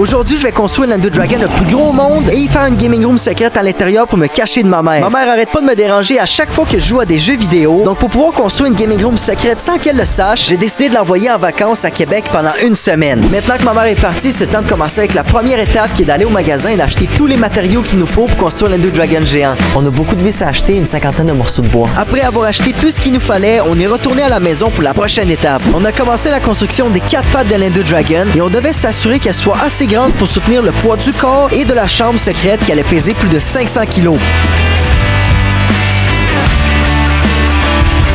Aujourd'hui, je vais construire l'Ender Dragon le plus gros au monde et y faire une gaming room secrète à l'intérieur pour me cacher de ma mère. Ma mère arrête pas de me déranger à chaque fois que je joue à des jeux vidéo. Donc pour pouvoir construire une gaming room secrète sans qu'elle le sache, j'ai décidé de l'envoyer en vacances à Québec pendant une semaine. Maintenant que ma mère est partie, c'est temps de commencer avec la première étape qui est d'aller au magasin et d'acheter tous les matériaux qu'il nous faut pour construire l'Ender Dragon géant. On a beaucoup de vis à acheter, une cinquantaine de morceaux de bois. Après avoir acheté tout ce qu'il nous fallait, on est retourné à la maison pour la prochaine étape. On a commencé la construction des 4 pattes de l'Ender Dragon et on devait s'assurer qu'elle soit assez grande pour soutenir le poids du corps et de la chambre secrète qui allait peser plus de 500 kg.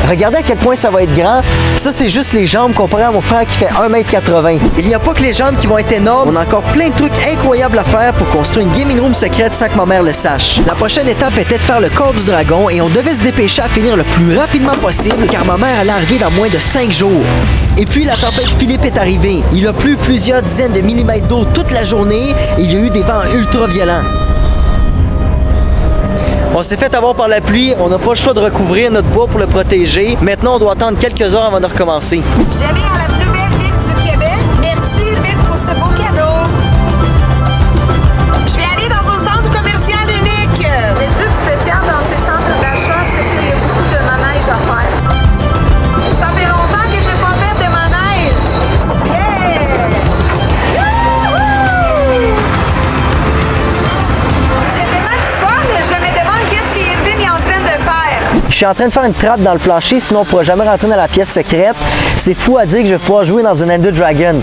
Regardez à quel point ça va être grand. Ça, c'est juste les jambes comparé à mon frère qui fait 1m80. Il n'y a pas que les jambes qui vont être énormes. On a encore plein de trucs incroyables à faire pour construire une gaming room secrète sans que ma mère le sache. La prochaine étape était de faire le corps du dragon et on devait se dépêcher à finir le plus rapidement possible car ma mère allait arriver dans moins de 5 jours. Et puis la tempête Philippe est arrivée. Il a plu plusieurs dizaines de millimètres d'eau toute la journée et il y a eu des vents ultra violents. On s'est fait avoir par la pluie, on n'a pas le choix de recouvrir notre bois pour le protéger. Maintenant, on doit attendre quelques heures avant de recommencer. Jamais à la plus belle ville du Québec. Merci, Vic, pour ce beau cadeau. Je vais aller dans un centre commercial unique. Le truc spécial dans ces centres d'achat, c'est qu'il y a beaucoup de manèges à faire. Ça fait longtemps que je n'ai pas fait de manège. Yeah! J'ai tellement de fun, je me demande qu'est-ce qu'Irvine est en train de faire. Je suis en train de faire une trappe dans le plancher, sinon on ne pourra jamais rentrer dans la pièce secrète. C'est fou à dire que je vais pouvoir jouer dans un Ender Dragon.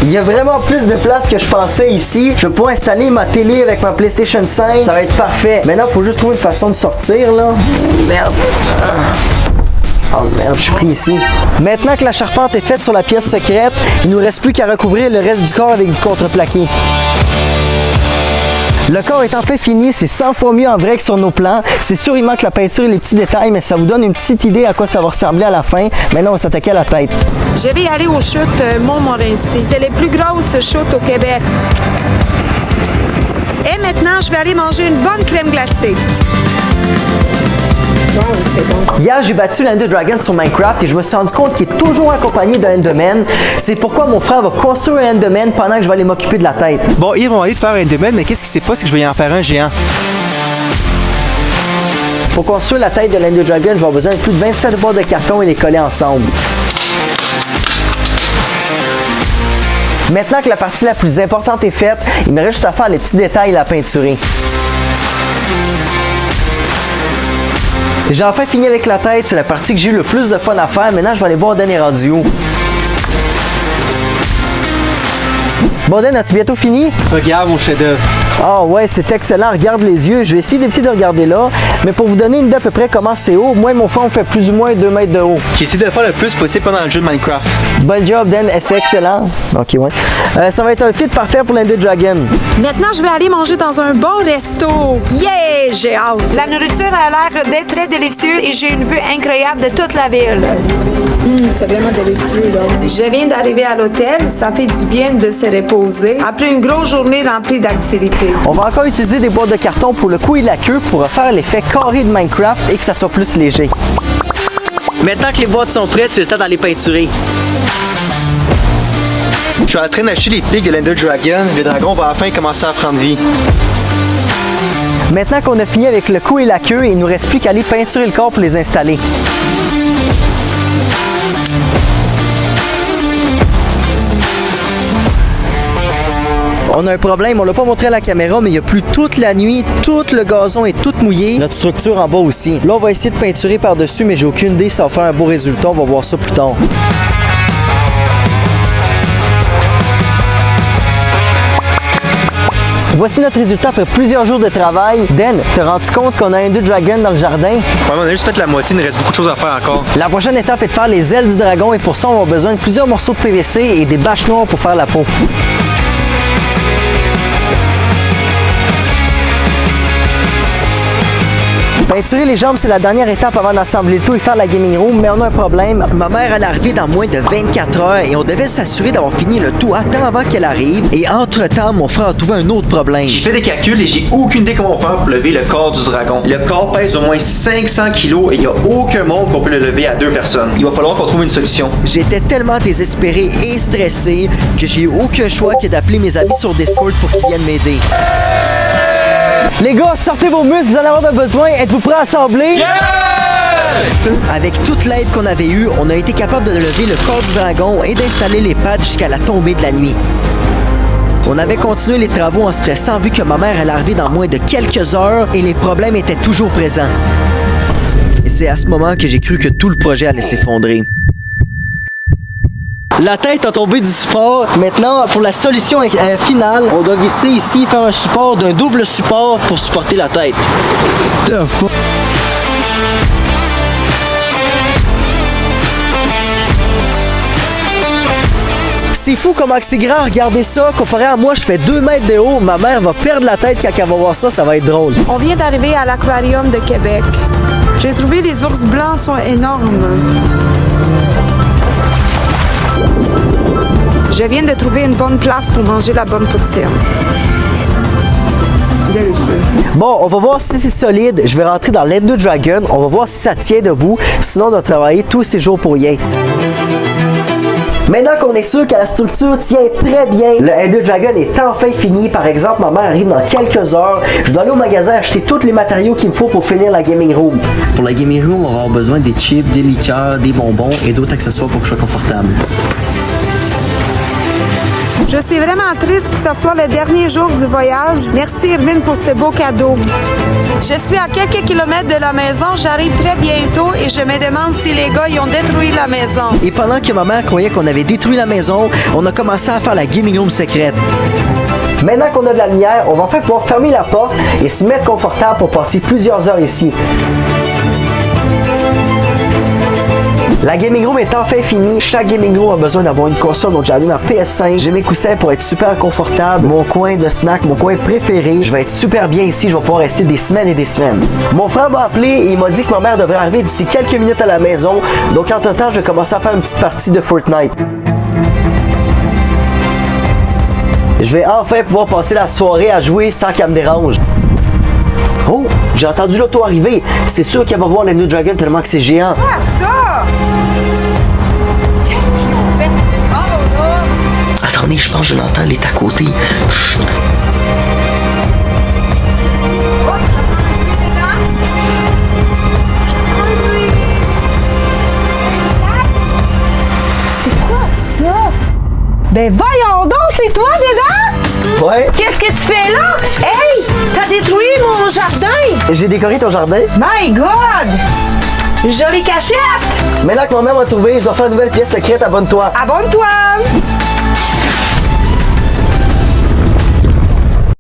Il y a vraiment plus de place que je pensais ici. Je vais pouvoir installer ma télé avec ma PlayStation 5. Ça va être parfait. Maintenant, il faut juste trouver une façon de sortir, là. Merde. Oh merde, je suis pris ici. Maintenant que la charpente est faite sur la pièce secrète, il nous reste plus qu'à recouvrir le reste du corps avec du contreplaqué. Le corps est enfin fini, c'est 100 fois mieux en vrai que sur nos plans. C'est sûr, il manque la peinture et les petits détails, mais ça vous donne une petite idée à quoi ça va ressembler à la fin. Maintenant, on va s'attaquer à la tête. Je vais aller aux chutes Montmorency. C'est les plus grosses chutes au Québec. Et maintenant, je vais aller manger une bonne crème glacée. Wow, c'est bon. Hier, j'ai battu l'Ender Dragon sur Minecraft et je me suis rendu compte qu'il est toujours accompagné d'un Enderman. C'est pourquoi mon frère va construire un Enderman pendant que je vais aller m'occuper de la tête. Bon, ils vont aller te faire un Enderman, mais qu'est-ce qui s'est passé, c'est que je vais y en faire un géant. Pour construire la tête de l'Ender Dragon, je vais avoir besoin de plus de 27 boîtes de carton et les coller ensemble. Maintenant que la partie la plus importante est faite, il me reste juste à faire les petits détails et la peinturer. J'ai enfin fini avec la tête, c'est la partie que j'ai eu le plus de fun à faire. Maintenant, je vais aller voir Dan et rendu où. Bon Dan, as-tu bientôt fini? Regarde mon chef-d'œuvre. Ah ouais, c'est excellent, regarde les yeux. Je vais essayer d'éviter de regarder là. Mais pour vous donner une idée à peu près comment c'est haut, moi et mon frère on fait plus ou moins 2 mètres de haut. J'ai essayé de le faire le plus possible pendant le jeu de Minecraft. Bon job Dan, c'est excellent. Ok, ouais. Ça va être un fit parfait pour l'Ender Dragon. Maintenant, je vais aller manger dans un bon resto. Yeah, j'ai hâte. La nourriture a l'air d'être très délicieuse et j'ai une vue incroyable de toute la ville. C'est vraiment délicieux, là. Je viens d'arriver à l'hôtel, ça fait du bien de se reposer après une grosse journée remplie d'activités. On va encore utiliser des boîtes de carton pour le cou et la queue pour refaire l'effet carré de Minecraft et que ça soit plus léger. Maintenant que les boîtes sont prêtes, c'est le temps d'aller peinturer. Je suis en train d'acheter les pics de l'Ender Dragon. Le dragon va enfin commencer à prendre vie. Maintenant qu'on a fini avec le cou et la queue, il nous reste plus qu'à aller peinturer le corps pour les installer. On a un problème, on l'a pas montré à la caméra, mais il y a plu toute la nuit, tout le gazon est tout mouillé. Notre structure en bas aussi. Là, on va essayer de peinturer par-dessus, mais j'ai aucune idée si ça va faire un beau résultat. On va voir ça plus tard. Voici notre résultat après plusieurs jours de travail. Dan, te rends-tu compte qu'on a un Ender Dragon dans le jardin? Ouais, on a juste fait la moitié, il nous reste beaucoup de choses à faire encore. La prochaine étape est de faire les ailes du dragon et pour ça, on a besoin de plusieurs morceaux de PVC et des bâches noires pour faire la peau. Peinturer les jambes, c'est la dernière étape avant d'assembler le tout et faire la gaming room, mais on a un problème. Ma mère, elle est arrivée dans moins de 24 heures et on devait s'assurer d'avoir fini le tout à temps avant qu'elle arrive. Et entre-temps, mon frère a trouvé un autre problème. J'ai fait des calculs et j'ai aucune idée comment on va faire pour lever le corps du dragon. Le corps pèse au moins 500 kilos et il n'y a aucun monde qu'on peut le lever à 2 personnes. Il va falloir qu'on trouve une solution. J'étais tellement désespéré et stressé que j'ai eu aucun choix que d'appeler mes amis sur Discord pour qu'ils viennent m'aider. Les gars, sortez vos muscles, vous allez avoir besoin. Êtes-vous prêts à assembler? Avec toute l'aide qu'on avait eue, on a été capable de lever le corps du dragon et d'installer les pads jusqu'à la tombée de la nuit. On avait continué les travaux en stressant vu que ma mère elle arrivait dans moins de quelques heures et les problèmes étaient toujours présents. Et c'est à ce moment que j'ai cru que tout le projet allait s'effondrer. La tête a tombé du support. Maintenant, pour la solution finale, on doit visser ici, faire un support d'un double support pour supporter la tête. C'est fou comment c'est grand, regardez ça. Comparé à moi, je fais 2 mètres de haut. Ma mère va perdre la tête quand elle va voir ça, ça va être drôle. On vient d'arriver à l'aquarium de Québec. J'ai trouvé les ours blancs sont énormes. Je viens de trouver une bonne place pour manger la bonne poutine. Bon, on va voir si c'est solide. Je vais rentrer dans l'Ender Dragon. On va voir si ça tient debout. Sinon, on doit travailler tous ces jours pour rien. Maintenant qu'on est sûr que la structure tient très bien, le Ender Dragon est enfin fini. Par exemple, ma mère arrive dans quelques heures. Je dois aller au magasin acheter tous les matériaux qu'il me faut pour finir la gaming room. Pour la gaming room, on va avoir besoin des chips, des liqueurs, des bonbons et d'autres accessoires pour que je sois confortable. Je suis vraiment triste que ce soit le dernier jour du voyage. Merci Irvine pour ces beaux cadeaux. Je suis à quelques kilomètres de la maison, j'arrive très bientôt et je me demande si les gars y ont détruit la maison. Et pendant que ma mère croyait qu'on avait détruit la maison, on a commencé à faire la gaming room secrète. Maintenant qu'on a de la lumière, on va enfin pouvoir fermer la porte et se mettre confortable pour passer plusieurs heures ici. La gaming room est enfin finie. Chaque gaming room a besoin d'avoir une console, donc j'ai allumé ma PS5. J'ai mes coussins pour être super confortable. Mon coin de snack, mon coin préféré. Je vais être super bien ici. Je vais pouvoir rester des semaines et des semaines. Mon frère m'a appelé et il m'a dit que ma mère devrait arriver d'ici quelques minutes à la maison. Donc entre temps, je vais commencer à faire une petite partie de Fortnite. Je vais enfin pouvoir passer la soirée à jouer sans qu'elle me dérange. Oh, j'ai entendu l'auto arriver. C'est sûr qu'elle va voir l'Ender Dragon tellement que c'est géant. Quoi ça? Qu'est-ce qu'ils ont fait? Oh là! Attendez, je pense que je l'entends, elle est à côté. Chut. C'est quoi ça? Ben voyons donc, c'est toi dedans? Ouais. Qu'est-ce que tu fais là? Hey! T'as détruit mon jardin! J'ai décoré ton jardin. My God! Jolie cachette! Maintenant que ma mère m'a trouvé, je dois faire une nouvelle pièce secrète. Abonne-toi. Abonne-toi!